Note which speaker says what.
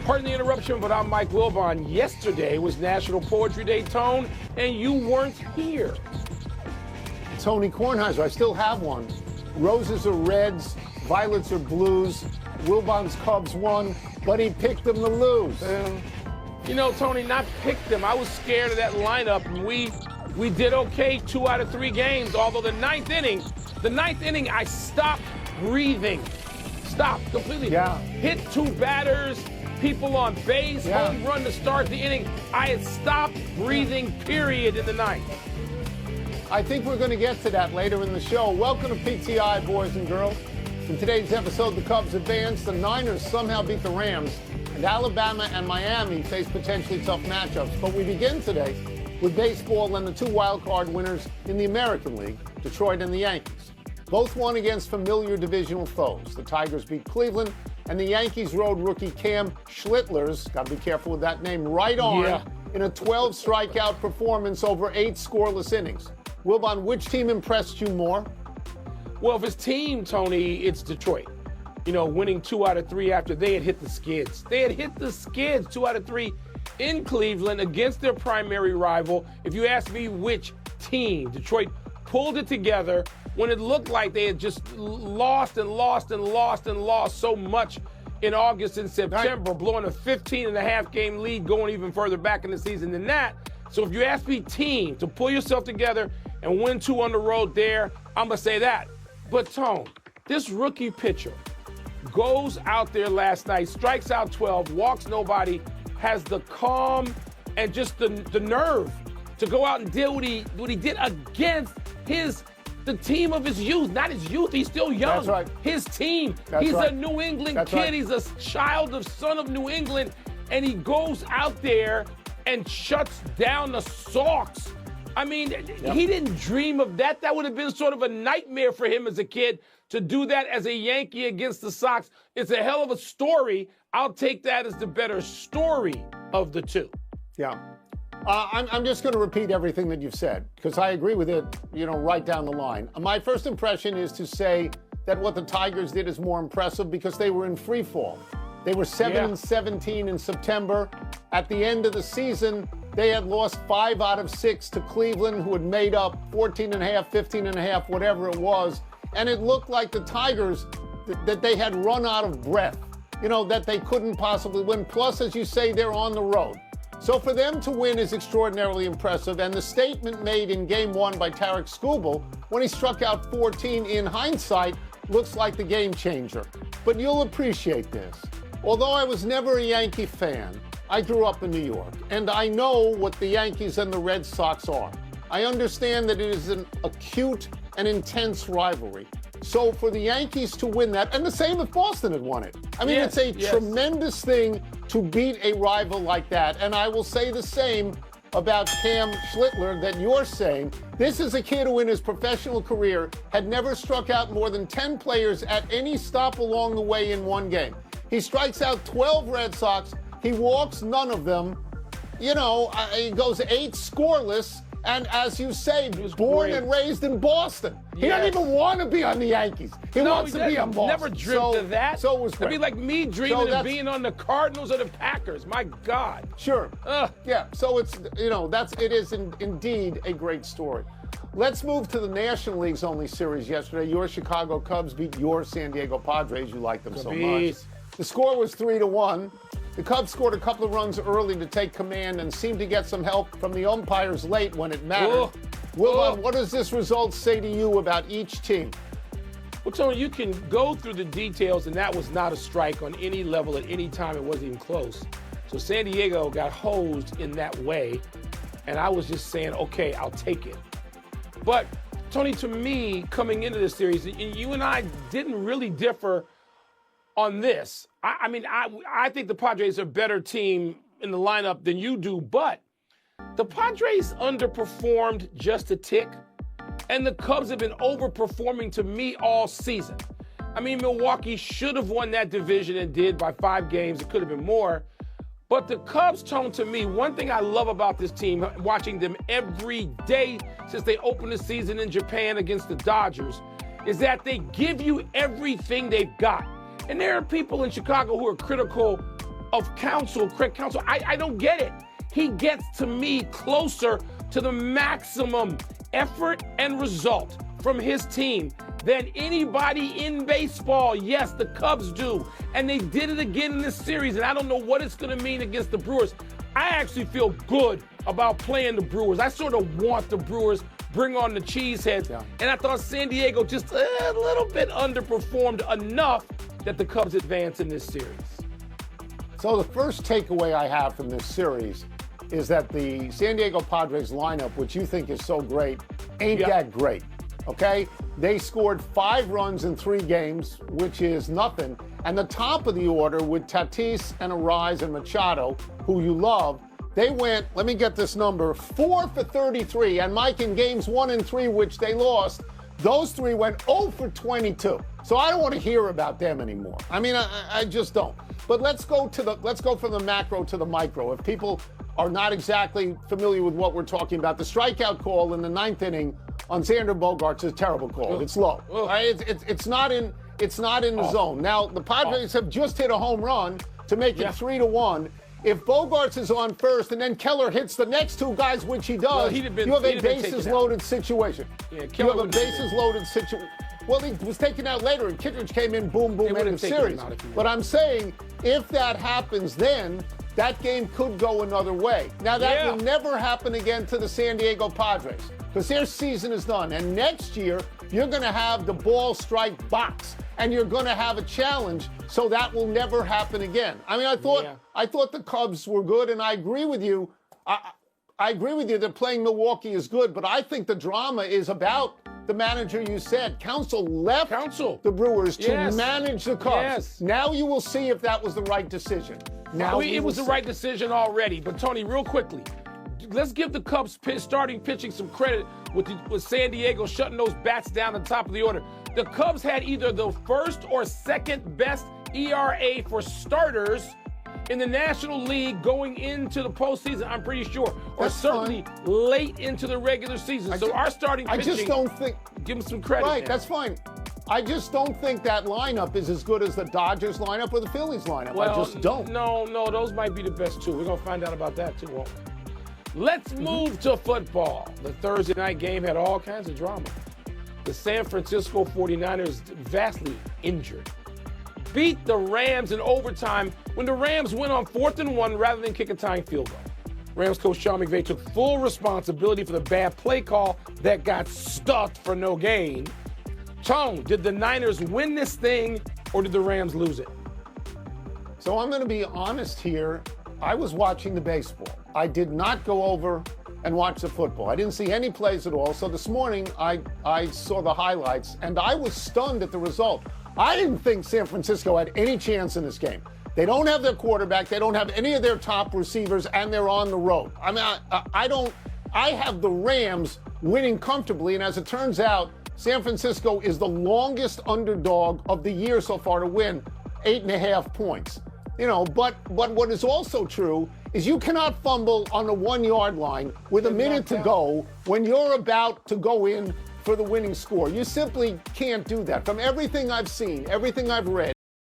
Speaker 1: Pardon the interruption, but I'm Mike Wilbon. Yesterday was National Poetry Day, Tone, and you weren't here.
Speaker 2: Tony Kornheiser, I still have one. Roses are reds, violets are blues. Wilbon's Cubs won, but he picked them to lose.
Speaker 1: You know, Tony, not picked them. I was scared of that lineup, and we did okay 2 out of 3 games, although the ninth inning, I stopped breathing. Stopped completely.
Speaker 2: Yeah.
Speaker 1: Hit 2 batters, people on base, home run to start the inning. I had stopped breathing, period, in the ninth.
Speaker 2: I think we're going to get to that later in the show. Welcome to PTI, boys and girls. In today's episode, the Cubs advance, the Niners somehow beat the Rams, and Alabama and Miami face potentially tough matchups. But we begin today with baseball and the 2 wild-card winners in the American League, Detroit and the Yankees. Both won against familiar divisional foes. The Tigers beat Cleveland, and the Yankees rode rookie Cam Schlittler's, got to be careful with that name, right on in a 12-strikeout performance over 8 scoreless innings. Wilbon, which team impressed you more?
Speaker 1: Well, if it's team, Tony, it's Detroit. You know, winning 2 out of 3 after they had hit the skids. They had hit the skids 2 out of 3 in Cleveland against their primary rival. If you ask me which team, Detroit pulled it together when it looked like they had just lost so much in August and September, blowing a 15.5 game lead, going even further back in the season than that. So if you ask me team to pull yourself together and win 2 on the road there, I'm going to say that. But Tone, this rookie pitcher goes out there last night, strikes out 12, walks nobody, has the calm and just the nerve to go out and deal what he did against the team of his youth. Not his youth, he's still young.
Speaker 2: That's right.
Speaker 1: His team. He's a New England kid. Right. He's a son of New England, and he goes out there and shuts down the Sox. I mean, he didn't dream of that. That would have been sort of a nightmare for him as a kid to do that as a Yankee against the Sox. It's a hell of a story. I'll take that as the better story of the 2.
Speaker 2: Yeah. I'm just going to repeat everything that you've said because I agree with it, right down the line. My first impression is to say that what the Tigers did is more impressive because they were in free fall. They were 7-17 in September. At the end of the season, they had lost 5 out of 6 to Cleveland, who had made up 14.5, 15.5, whatever it was. And it looked like the Tigers, that they had run out of breath, that they couldn't possibly win. Plus, as you say, they're on the road. So for them to win is extraordinarily impressive. And the statement made in Game 1 by Tarek Skubal, when he struck out 14 in hindsight, looks like the game changer. But you'll appreciate this. Although I was never a Yankee fan, I grew up in New York, and I know what the Yankees and the Red Sox are. I understand that it is an acute and intense rivalry. So for the Yankees to win that, and the same if Boston had won it. I mean, it's a tremendous thing to beat a rival like that. And I will say the same about Cam Schlittler that you're saying. This is a kid who in his professional career had never struck out more than 10 players at any stop along the way in one game. He strikes out 12 Red Sox. He walks none of them. He goes 8 scoreless. And as you say, born and raised in Boston. He doesn't even want to be on the Yankees. He wants to be on Boston.
Speaker 1: Never dreamed of that.
Speaker 2: So it was great.
Speaker 1: It'd be like me dreaming of being on the Cardinals or the Packers. My God.
Speaker 2: Sure. Yeah. So it's, it is indeed a great story. Let's move to the National League's only series yesterday. Your Chicago Cubs beat your San Diego Padres. You like them so much. The score was 3-1. The Cubs scored a couple of runs early to take command and seemed to get some help from the umpires late when it mattered. Wilbon, what does this result say to you about each team?
Speaker 1: Well, Tony, you can go through the details, and that was not a strike on any level at any time. It wasn't even close. So San Diego got hosed in that way, and I was just saying, okay, I'll take it. But, Tony, to me, coming into this series, you and I didn't really differ on this. I think the Padres are a better team in the lineup than you do, but the Padres underperformed just a tick, and the Cubs have been overperforming to me all season. Milwaukee should have won that division and did by 5 games. It could have been more. But the Cubs, Tone, to me, one thing I love about this team, watching them every day since they opened the season in Japan against the Dodgers, is that they give you everything they've got. And there are people in Chicago who are critical of Craig Counsell. I don't get it. He gets, to me, closer to the maximum effort and result from his team than anybody in baseball. Yes, the Cubs do. And they did it again in this series, and I don't know what it's going to mean against the Brewers. I actually feel good about playing the Brewers. I sort of want the Brewers bring on the cheeseheads. Yeah. And I thought San Diego just a little bit underperformed enough that the Cubs advance in this series.
Speaker 2: So the first takeaway I have from this series is that the San Diego Padres lineup, which you think is so great, ain't that great, okay? They scored 5 runs in 3 games, which is nothing. And the top of the order with Tatis and Arise and Machado, who you love, they went, let me get this number, 4 for 33. And Mike, in games 1 and 3, which they lost, those 3 went 0 for 22. So I don't want to hear about them anymore. I mean, I just don't. But let's go from the macro to the micro. If people are not exactly familiar with what we're talking about, the strikeout call in the 9th inning on Xander Bogaerts is a terrible call. It's low. Right? It's not in the zone. Now the Padres have just hit a home run to make it 3-1. If Bogaerts is on first and then Keller hits the next 2 guys, which he does, you have a bases-loaded situation.
Speaker 1: Yeah,
Speaker 2: you have a bases-loaded situation. Well, he was taken out later, and Kittredge came in, boom, boom, end of series. But I'm saying, if that happens then, that game could go another way. Now, that will never happen again to the San Diego Padres, because their season is done. And next year, you're going to have the ball strike box, and you're going to have a challenge, so that will never happen again. I mean, I thought the Cubs were good, and I agree with you. I agree with you that playing Milwaukee is good, but I think the drama is about the manager you said. Counsell left the Brewers to manage the Cubs.
Speaker 1: Yes.
Speaker 2: Now you will see if that was the right decision. Now
Speaker 1: it was the right decision already. But, Tony, real quickly, let's give the Cubs starting pitching some credit with San Diego shutting those bats down at the top of the order. The Cubs had either the first or second best ERA for starters in the National League going into the postseason, I'm pretty sure, or certainly late into the regular season. So our starting pitching,
Speaker 2: I just don't think,
Speaker 1: give them some credit.
Speaker 2: Right, that's fine. I just don't think that lineup is as good as the Dodgers lineup or the Phillies lineup.
Speaker 1: Well,
Speaker 2: I just don't.
Speaker 1: No, those might be the best 2. We're going to find out about that too, won't we? Let's move to football. The Thursday night game had all kinds of drama. The San Francisco 49ers, vastly injured, beat the Rams in overtime when the Rams went on 4th and 1 rather than kick a tying field goal. Rams coach Sean McVay took full responsibility for the bad play call that got stuffed for no gain. Tone, did the Niners win this thing or did the Rams lose it?
Speaker 2: So I'm going to be honest here. I was watching the baseball. I did not go over and watch the football. I didn't see any plays at all. So this morning I saw the highlights and I was stunned at the result. I didn't think San Francisco had any chance in this game. They don't have their quarterback. They don't have any of their top receivers, and they're on the road. I mean, I have the Rams winning comfortably, and as it turns out, San Francisco is the longest underdog of the year so far to win 8.5 points. You know, but what is also true is you cannot fumble on the 1-yard line with a minute to go when you're about to go in for the winning score. You simply can't do that. From everything I've seen, everything I've read,